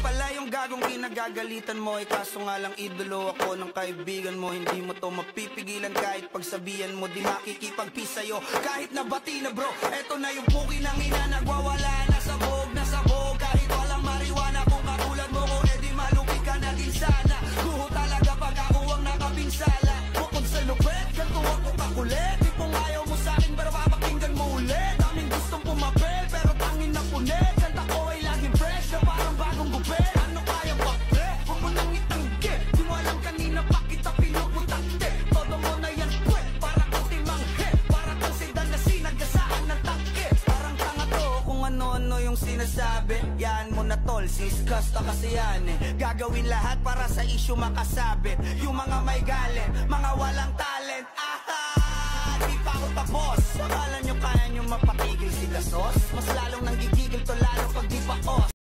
pala yung gagong kinagagalitan mo. Kaso nga lang idolo ako ng kaibigan mo. Hindi mo to mapipigilan kahit pagsabihan mo. Di makikipagpis sa'yo kahit nabati na bro. Eto na yung puki ng ina, nagwawala na sabog, na sabog. Kahit walang mariwana, kung katulad mo ko, edi malupi ka na din sana. Guho talaga pag ako ang nakapinsala. Bukod sa lupet, ganto ako kakulit. Di kung ayaw mo sa'kin pero papakinggan mo ulit. Daming gustong pumapel pero tangin na punit. Kanta ko ay laging fresh na parang bagong gupit. Ano kaya ba pre? Huwag mo nang itanggi. Di mo alam kanina pa kita pinuputante. Todo mo na yan pwe, para kang timanghe. Para kang sedan na sinagasaan ng tangke. Parang tanga to kung ano-ano yung sinasabi. Yan mo na tol, siskasta kasi yan eh. Gagawin lahat para sa issue makasabit. Yung mga may galit, mga walang talent. Aha! Di pa ako tapos. Akala nyo kaya nyo mapatigil si Gasos? Mas lalong nanggigigil to lalo pag di pa os.